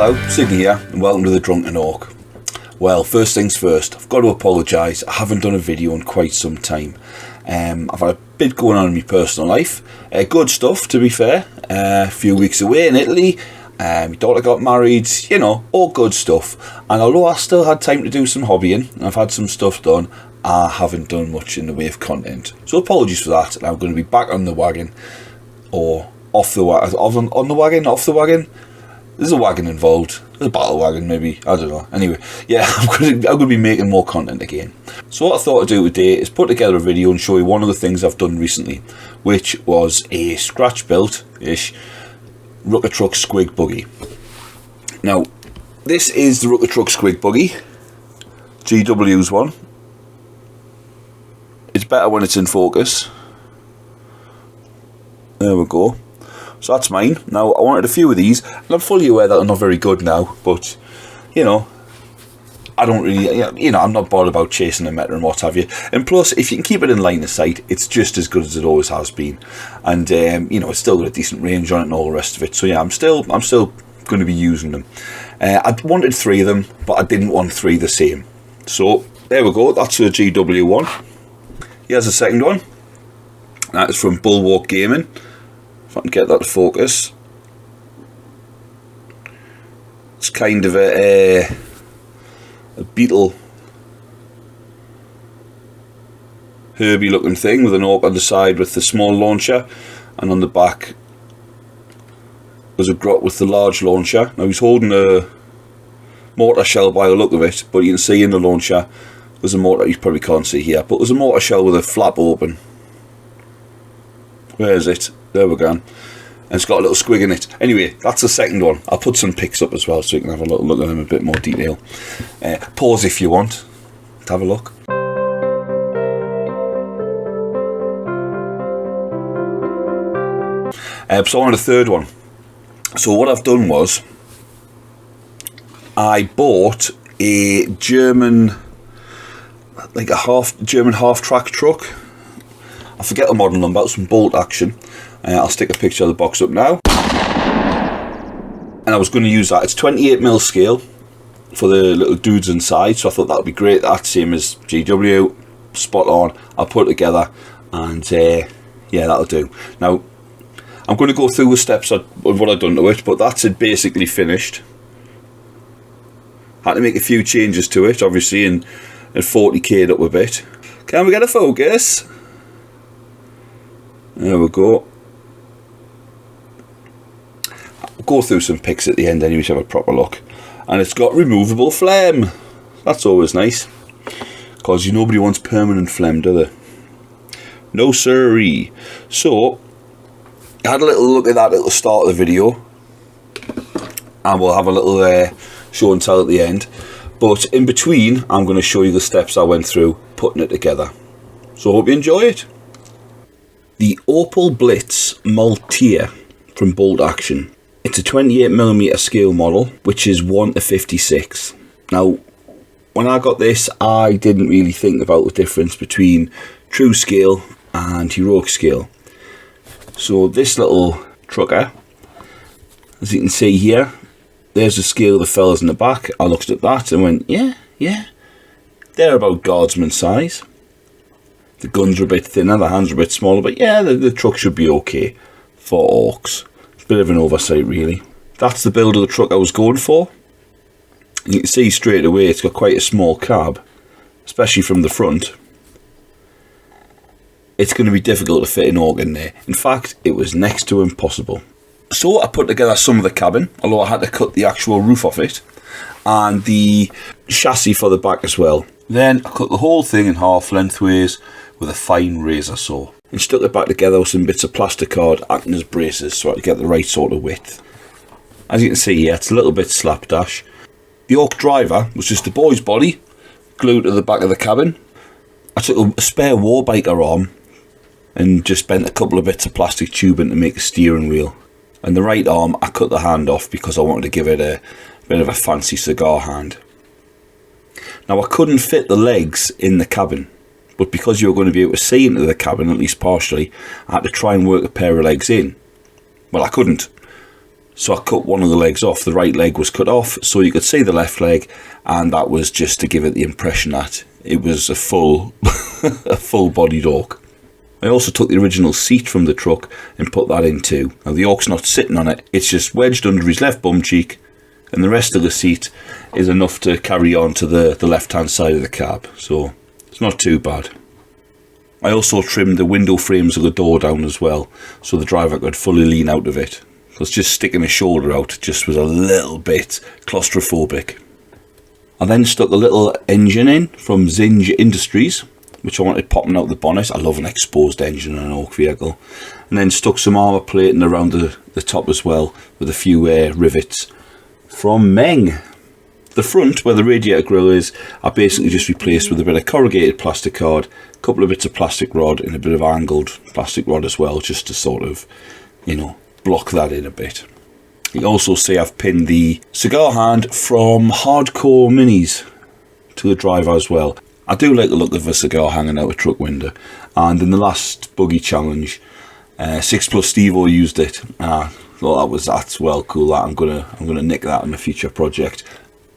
Hello, Sydney here, and welcome to the Drunken Ork. Well, first things first, I've got to apologise, I haven't done a video in quite some time. I've had a bit going on in my personal life, good stuff to be fair, a few weeks away in Italy, my daughter got married, you know, all good stuff. And although I still had time to do some hobbying, and I've had some stuff done, I haven't done much in the way of content. So apologies for that, and I'm going to be back on the wagon, or off the wagon, on the wagon, off the wagon. There's a wagon involved. There's a battle wagon, maybe. I don't know. Anyway, yeah, I'm going to be making more content again. So what I thought I'd do today is put together a video and show you one of the things I've done recently, which was a scratch-built-ish Rukkatrukk Squigbuggy. Now, this is the Rukkatrukk Squigbuggy. GW's one. It's better when it's in focus. There we go. So that's mine. Now, I wanted a few of these, and I'm fully aware that they're not very good now, but, you know, I don't really, you know, I'm not bothered about chasing a meta and what have you. And plus, if you can keep it in line of sight, it's just as good as it always has been. And, you know, it's still got a decent range on it and all the rest of it. So, yeah, I'm still going to be using them. I wanted 3 of them, but I didn't want 3 the same. So, there we go. That's a GW one. Here's the second one. That is from Bulwark Gaming. If I can get that to focus. It's kind of a beetle herby looking thing with an orc on the side with the small launcher, and on the back there's a grot with the large launcher. Now he's holding a mortar shell by the look of it, but you can see in the launcher there's a mortar. You probably can't see here, but there's a mortar shell with a flap open. Where is it? There we go. And it's got a little squig in it. Anyway, that's the second one. I'll put some pics up as well so you can have a little look at them in a bit more detail. Pause if you want to have a look. So on to the third one. So what I've done was I bought a German, like a German half-track truck. I forget the model number, it's from Bolt Action. I'll stick a picture of the box up now. And I was going to use that. It's 28mm scale for the little dudes inside, so I thought that would be great. That's same as GW, spot on. I'll put it together, and yeah, that'll do. Now, I'm going to go through the steps of what I've done to it, but that's it basically finished. Had to make a few changes to it, obviously, and 40k'd up a bit. Can we get a focus? There we go. I'll go through some pics at the end anyway to have a proper look. And it's got removable phlegm. That's always nice, because nobody wants permanent phlegm, do they? No sirree. So, I had a little look at that at the start of the video, and we'll have a little show and tell at the end. But in between, I'm going to show you the steps I went through putting it together. So I hope you enjoy it. The Opal Blitz Maltier from Bolt Action. It's a 28mm scale model, which is 1:56. Now, when I got this, I didn't really think about the difference between true scale and heroic scale. So this little trucker, as you can see here, there's the scale of the fellas in the back. I looked at that and went, yeah, they're about guardsman size. The guns are a bit thinner, the hands are a bit smaller, but yeah, the truck should be okay for orcs. It's a bit of an oversight, really. That's the build of the truck I was going for. And you can see straight away it's got quite a small cab, especially from the front. It's going to be difficult to fit an orc in there. In fact, it was next to impossible. So I put together some of the cabin, although I had to cut the actual roof off it, and the chassis for the back as well. Then I cut the whole thing in half lengthways with a fine razor saw, and stuck it back together with some bits of plastic card acting as braces so I could get the right sort of width. As you can see here, it's a little bit slapdash. The orc driver was just a boy's body glued to the back of the cabin. I took a spare warbiker arm and just bent a couple of bits of plastic tubing to make a steering wheel. And the right arm, I cut the hand off because I wanted to give it a bit of a fancy cigar hand. Now, I couldn't fit the legs in the cabin, but because you were going to be able to see into the cabin, at least partially, I had to try and work a pair of legs in. Well, I couldn't. So I cut one of the legs off. The right leg was cut off so you could see the left leg, and that was just to give it the impression that it was a full a full-bodied Ork. I also took the original seat from the truck and put that in too. Now the Ork's not sitting on it, it's just wedged under his left bum cheek, and the rest of the seat is enough to carry on to the left-hand side of the cab, so it's not too bad. I also trimmed the window frames of the door down as well, so the driver could fully lean out of it, because just sticking his shoulder out just was a little bit claustrophobic. I then stuck a little engine in from Zinj Industries, which I wanted popping out the bonnet. I love an exposed engine in an Ork vehicle. And then stuck some armour plating around the top as well, with a few rivets from Meng. The front, where the radiator grille is, I basically just replaced with a bit of corrugated plastic card, a couple of bits of plastic rod, and a bit of angled plastic rod as well, just to sort of, you know, block that in a bit. You can also see I've pinned the cigar hand from Hardcore Minis to the driver as well. I do like the look of a cigar hanging out a truck window, and in the last buggy challenge, 6 Plus Steve-O used it, and I thought that's well cool. That I'm gonna nick that in a future project,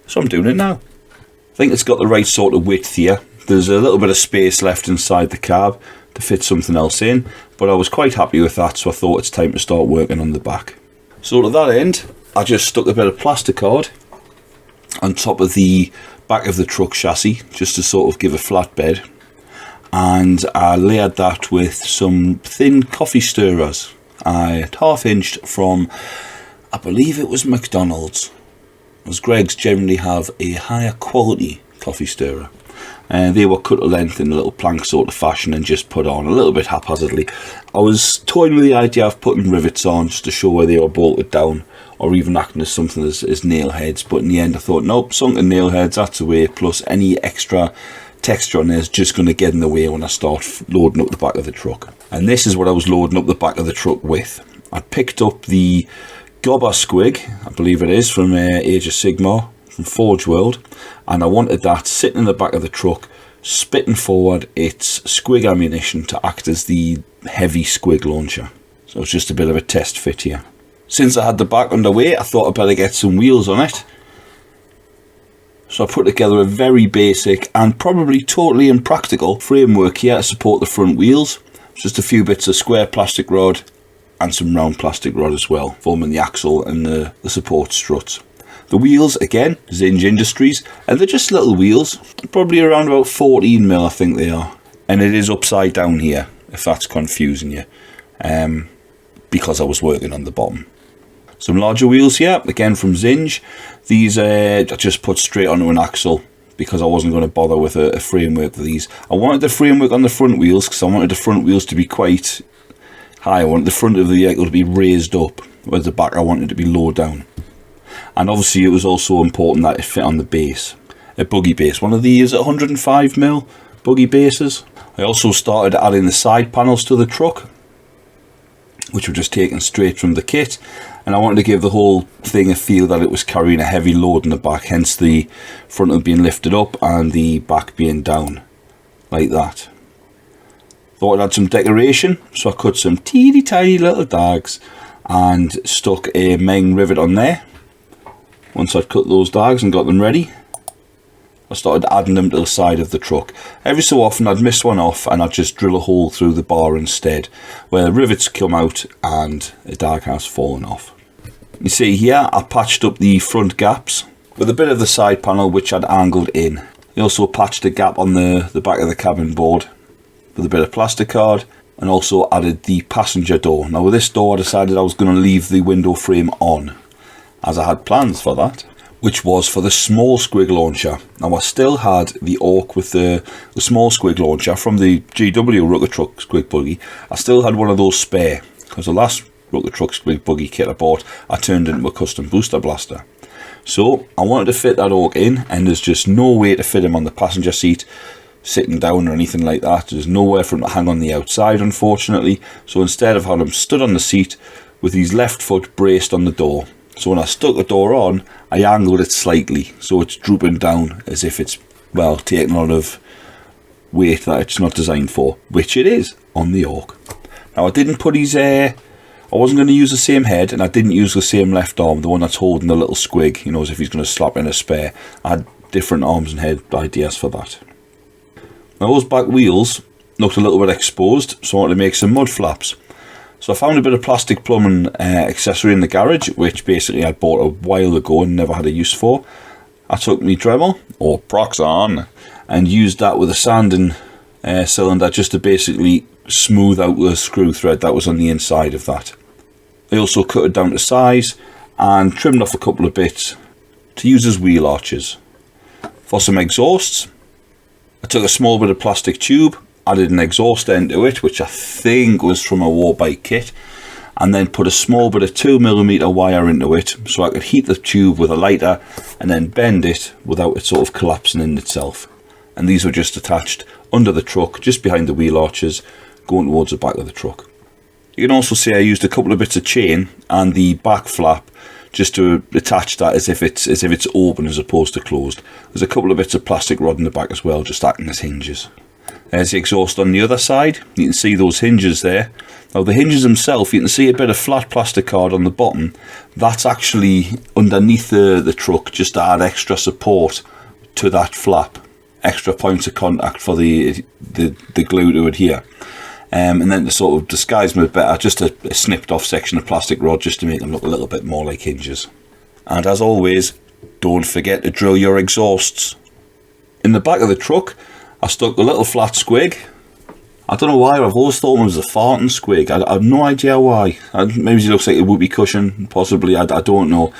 so I'm doing it now. I think it's got the right sort of width here. There's a little bit of space left inside the cab to fit something else in, but I was quite happy with that, so I thought it's time to start working on the back. So to that end, I just stuck a bit of plastic card on top of the back of the truck chassis, just to sort of give a flat bed, and I layered that with some thin coffee stirrers. I half-inched from, I believe it was McDonald's, as Greggs generally have a higher quality coffee stirrer. They were cut to length in a little plank sort of fashion and just put on a little bit haphazardly. I was toying with the idea of putting rivets on just to show where they were bolted down, or even acting as something as nail heads, but in the end I thought, nope, something nail heads, that's the way, plus any extra texture on there is just going to get in the way when I start loading up the back of the truck. And this is what I was loading up the back of the truck with. I picked up the Gobba Squig, I believe it is, from Age of Sigmar, from Forge World, and I wanted that sitting in the back of the truck, spitting forward its Squig ammunition to act as the heavy Squig launcher. So it's just a bit of a test fit here. Since I had the back underway, I thought I'd better get some wheels on it. So I put together a very basic and probably totally impractical framework here to support the front wheels. Just a few bits of square plastic rod and some round plastic rod as well, forming the axle and the support struts. The wheels, again, Zinj Industries, and they're just little wheels, probably around about 14mm I think they are. And it is upside down here, if that's confusing you, because I was working on the bottom. Some larger wheels here, again from Zinj. These I just put straight onto an axle because I wasn't going to bother with a framework for these. I wanted the framework on the front wheels because I wanted the front wheels to be quite high. I wanted the front of the vehicle to be raised up, whereas the back I wanted to be low down. And obviously it was also important that it fit on the base, a buggy base. One of these 105mm buggy bases. I also started adding the side panels to the truck, which were just taken straight from the kit, and I wanted to give the whole thing a feel that it was carrying a heavy load in the back, hence the front of being lifted up and the back being down, like that. Thought I'd add some decoration, so I cut some teeny tiny little dags and stuck a Meng rivet on there. Once I'd cut those dags and got them ready, I started adding them to the side of the truck. Every so often I'd miss one off and I'd just drill a hole through the bar instead, where the rivets come out and a dag has fallen off. You see here I patched up the front gaps with a bit of the side panel which I'd angled in. I also patched a gap on the back of the cabin board with a bit of plastic card, and also added the passenger door. Now with this door I decided I was going to leave the window frame on, as I had plans for that, which was for the small Squig launcher. Now I still had the Ork with the small Squig launcher from the GW Rukkatrukk Squigbuggy. I still had one of those spare, because the last Rukkatrukk Squigbuggy kit I bought, I turned into a custom booster blaster. So I wanted to fit that Ork in, and there's just no way to fit him on the passenger seat, sitting down or anything like that. There's nowhere for him to hang on the outside, unfortunately. So instead I've had him stood on the seat with his left foot braced on the door. So when I stuck the door on, I angled it slightly, so it's drooping down as if it's, well, taking a lot of weight that it's not designed for, which it is on the Ork. Now I didn't put his I wasn't going to use the same head, and I didn't use the same left arm, the one that's holding the little squig, you know, as if he's going to slap in a spare. I had different arms and head ideas for that. Now those back wheels looked a little bit exposed, so I wanted to make some mud flaps. So I found a bit of plastic plumbing accessory in the garage, which basically I bought a while ago and never had a use for. I took my Dremel, or Proxon, and used that with a sanding cylinder just to basically smooth out the screw thread that was on the inside of that. I also cut it down to size and trimmed off a couple of bits to use as wheel arches. For some exhausts, I took a small bit of plastic tube, added an exhaust end to it, which I think was from a Warbike kit, and then put a small bit of 2mm wire into it so I could heat the tube with a lighter and then bend it without it sort of collapsing in itself. And these were just attached under the truck, just behind the wheel arches, going towards the back of the truck. You can also see I used a couple of bits of chain and the back flap just to attach that as if it's open as opposed to closed. There's a couple of bits of plastic rod in the back as well, just acting as hinges. There's the exhaust on the other side. You can see those hinges there. Now the hinges themselves, you can see a bit of flat plastic card on the bottom. That's actually underneath the truck, just to add extra support to that flap. Extra points of contact for the glue to adhere. And then to sort of disguise them a bit better, just a snipped off section of plastic rod just to make them look a little bit more like hinges. And as always, don't forget to drill your exhausts. In the back of the truck, I stuck a little flat squig. I don't know why, I've always thought it was a farting squig. I have no idea why. Maybe it looks like a whoopee cushion, possibly, I don't know.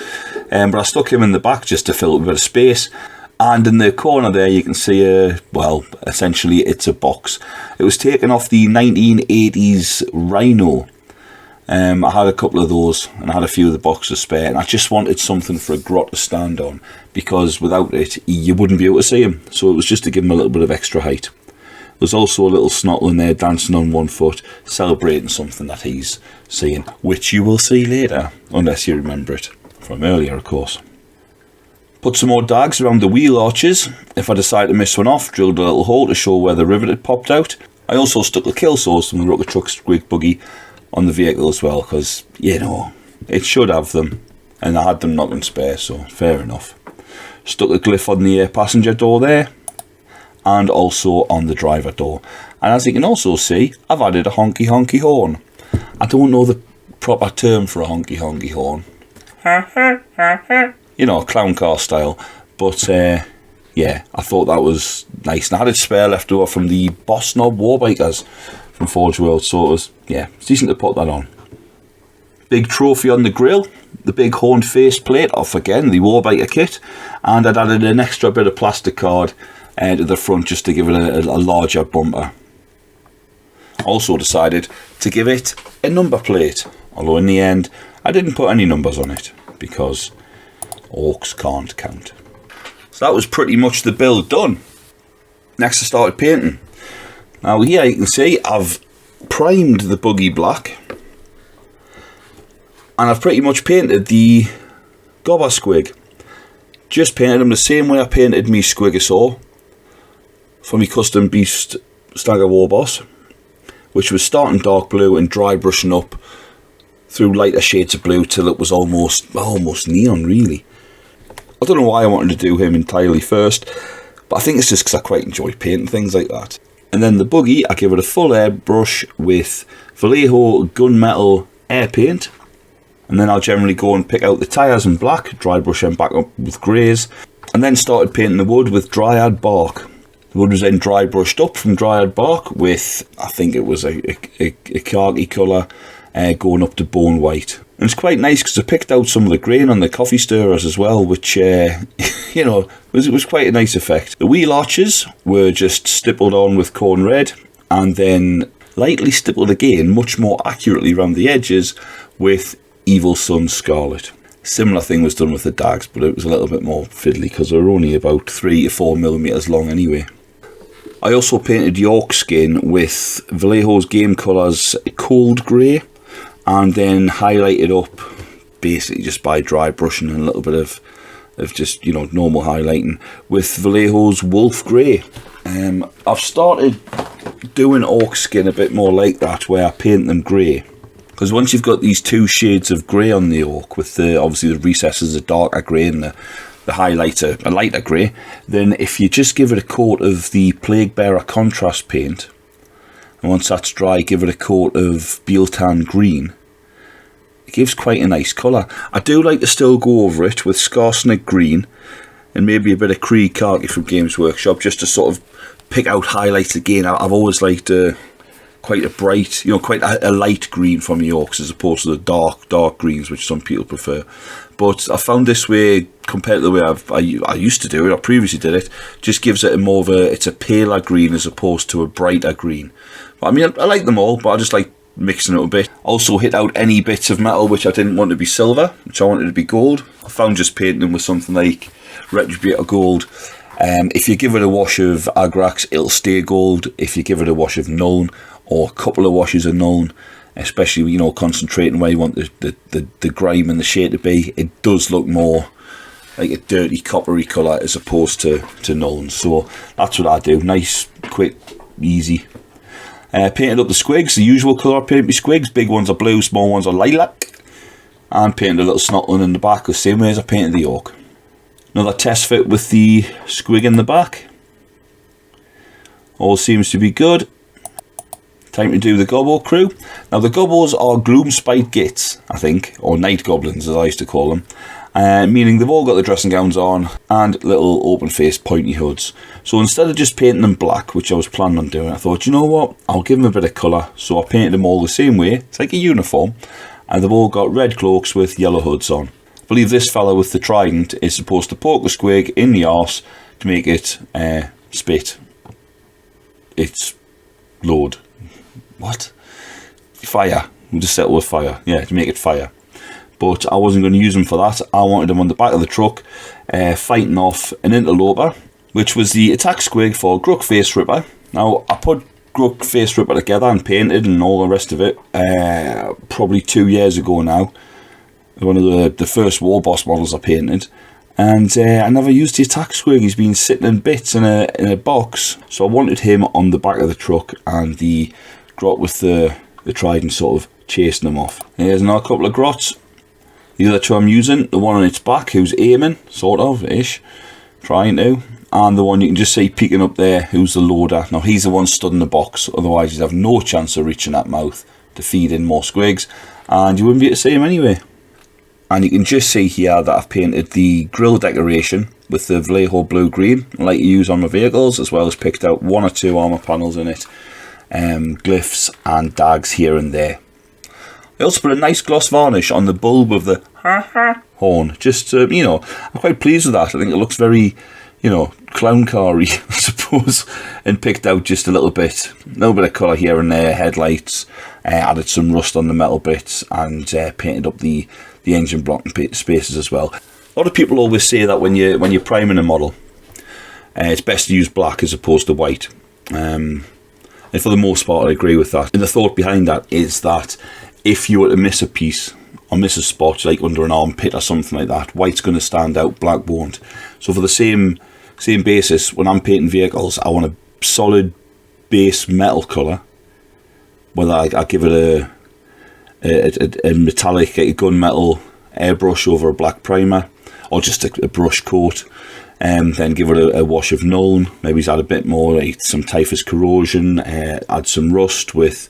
But I stuck him in the back just to fill up a bit of space. And in the corner there you can see well, essentially it's a box. It was taken off the 1980s Rhino. I had a couple of those and I had a few of the boxes spare, and I just wanted something for a grot to stand on, because without it you wouldn't be able to see him. So it was just to give him a little bit of extra height. There's also a little snottle in there dancing on one foot, celebrating something that he's seeing, which you will see later, unless you remember it from earlier, of course. Put some more dags around the wheel arches. If I decide to miss one off, drilled a little hole to show where the rivet had popped out. I also stuck the kill saws from the Rukkatrukk Squigbuggy on the vehicle as well, because, you know, it should have them, and I had them not in spare, so fair enough. Stuck a glyph on the passenger door there, and also on the driver door. And as you can also see, I've added a honky honky horn. I don't know the proper term for a honky honky horn. You know, clown car style, but yeah, I thought that was nice. And I had a spare left over from the Boss Knob Warbikers from Forge World, so it was, yeah, it's decent to put that on. Big trophy on the grille, the big horned face plate off again, the Warbiker kit, and I'd added an extra bit of plastic card to the front just to give it a larger bumper. Also decided to give it a number plate, although in the end I didn't put any numbers on it because orcs can't count. So that was pretty much the build done. Next I started painting. Now here you can see I've primed the buggy black, and I've pretty much painted the Gobba Squig. Just painted them the same way I painted me Squigosaur for my custom beast Stagger Warboss, which was starting dark blue and dry brushing up through lighter shades of blue till it was almost neon, really. I don't know why I wanted to do him entirely first, but I think it's just because I quite enjoy painting things like that. And then the buggy, I give it a full airbrush with Vallejo gunmetal air paint, and then I'll generally go and pick out the tyres in black, dry brush them back up with greys, and then started painting the wood with dryad bark. The wood was then dry brushed up from dryad bark with, I think it was a khaki colour, going up to bone white. And it's quite nice because I picked out some of the grain on the coffee stirrers as well, which, you know, was quite a nice effect. The wheel arches were just stippled on with corn red, and then lightly stippled again, much more accurately around the edges, with Evil Sun Scarlet. Similar thing was done with the dags, but it was a little bit more fiddly because they were only about 3 to 4 millimeters long anyway. I also painted the orc skin with Vallejo's Game Colours Cold Grey, and then highlighted up basically just by dry brushing and a little bit of just, you know, normal highlighting with Vallejo's Wolf Grey. I've started doing orc skin a bit more like that, where I paint them grey Because once you've got these two shades of grey on the Ork, with the obviously the recesses a darker grey and the highlighter a lighter grey, then if you just give it a coat of the Plague Bearer contrast paint, and once that's dry, give it a coat of Bealtan green, it gives quite a nice colour. I do like to still go over it with Scarsnick green and maybe a bit of Krieg khaki from Games Workshop, just to sort of pick out highlights again. I've always liked quite a bright, quite a light green from the Orks as opposed to the dark greens, which some people prefer. But I found this way, compared to the way I used to do it, or previously did it, just gives it it's a paler green as opposed to a brighter green. But I mean, I like them all, but I just like mixing it a bit. Also hit out any bits of metal which I didn't want to be silver, which I wanted to be gold. I found just painting them with something like Retributor Gold. If you give it a wash of Agrax, it'll stay gold. If you give it a wash of Nuln, or a couple of washes of Nuln, especially concentrating where you want the grime and the shade to be, it does look more like a dirty coppery colour as opposed to Nuln. So that's what I do. Nice, quick, easy. Painted up the Squigs, the usual colour I paint my Squigs. Big ones are blue, small ones are lilac. And painted a little snotling in the back the same way as I painted the Ork. Another test fit with the Squig in the back. All seems to be good. Time to do the Gobbo crew. Now the Gobbos are Gloomspite Gits, I think, or Night Goblins as I used to call them. Meaning they've all got the dressing gowns on and little open-faced pointy hoods. So instead of just painting them black, which I was planning on doing, I thought, you know what, I'll give them a bit of colour. So I painted them all the same way. It's like a uniform. And they've all got red cloaks with yellow hoods on. I believe this fella with the trident is supposed to poke the Squig in the arse to make it spit its load. What? Fire. We'll just settle with fire. Yeah, to make it fire. But I wasn't going to use them for that. I wanted them on the back of the truck, fighting off an interloper, which was the attack Squig for Gruk Face Ripper. Now, I put Gruk Face Ripper together and painted and all the rest of it probably 2 years ago now. One of the first Warboss models I painted. And I never used the attack Squig. He's been sitting in bits in a box. So I wanted him on the back of the truck, and the grot with the trident sort of chasing him off. Here's another couple of grots. The other two I'm using, the one on its back who's aiming, sort of, ish, trying to. And the one you can just see peeking up there, who's the loader. Now he's the one stood in the box, otherwise he'd have no chance of reaching that mouth to feed in more Squigs. And you wouldn't be able to see him anyway. And you can just see here that I've painted the grille decoration with the Vallejo blue-green, I like to use on my vehicles, as well as picked out 1 or 2 armour panels in it, glyphs and dags here and there. I also put a nice gloss varnish on the bulb of the horn, just to, I'm quite pleased with that. I think it looks very, clown car-y, I suppose, and picked out just a little bit of colour here and there, headlights, added some rust on the metal bits, and painted up the engine block spaces as well. A lot of people always say that when you're priming a model, it's best to use black as opposed to white. And for the most part, I agree with that. And the thought behind that is that if you were to miss a piece or miss a spot, like under an armpit or something like that, white's going to stand out, black won't. So for the same basis, when I'm painting vehicles, I want a solid base metal colour. Whether I give it a metallic, like a gunmetal airbrush over a black primer, or just a brush coat, and then give it a wash of Nuln, maybe add a bit more, like some Typhus Corrosion, add some rust with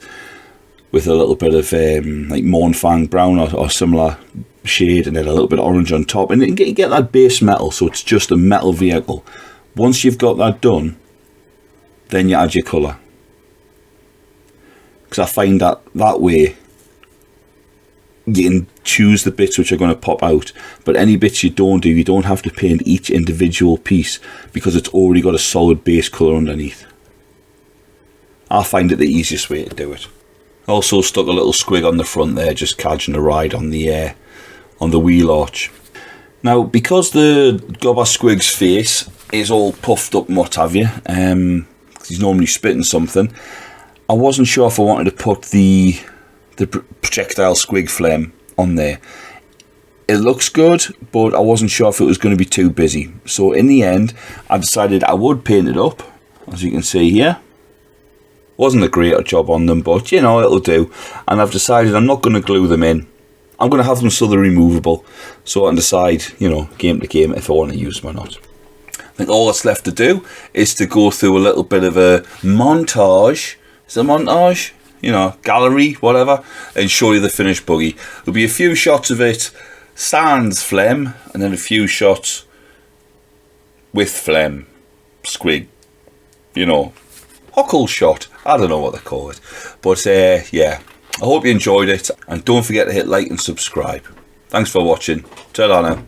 a little bit of like Mornfang brown or similar shade, and then a little bit of orange on top, and you get that base metal, so it's just a metal vehicle. Once you've got that done, then you add your colour, because I find that way you can choose the bits which are going to pop out, but any bits you don't do, you don't have to paint each individual piece because it's already got a solid base colour underneath. I find it the easiest way to do it. Also stuck a little Squig on the front there, just catching a ride on the wheel arch. Now, because the Gobba Squig's face is all puffed up and what have you, he's normally spitting something, I wasn't sure if I wanted to put the projectile Squig flame on there. It looks good, but I wasn't sure if it was going to be too busy. So in the end, I decided I would paint it up, as you can see here. Wasn't a great job on them, but you know, it'll do. And I've decided I'm not going to glue them in. I'm going to have them so they're removable, so I can decide, you know, game to game if I want to use them or not. I think all that's left to do is to go through a little bit of a montage. Is it a montage? You know, gallery, whatever, and show you the finished buggy. There'll be a few shots of it sans phlegm, and then a few shots with phlegm, squig, you know, huckle shot. I don't know what they call it, but yeah. I hope you enjoyed it, and don't forget to hit like and subscribe. Thanks for watching. Ta-ra now.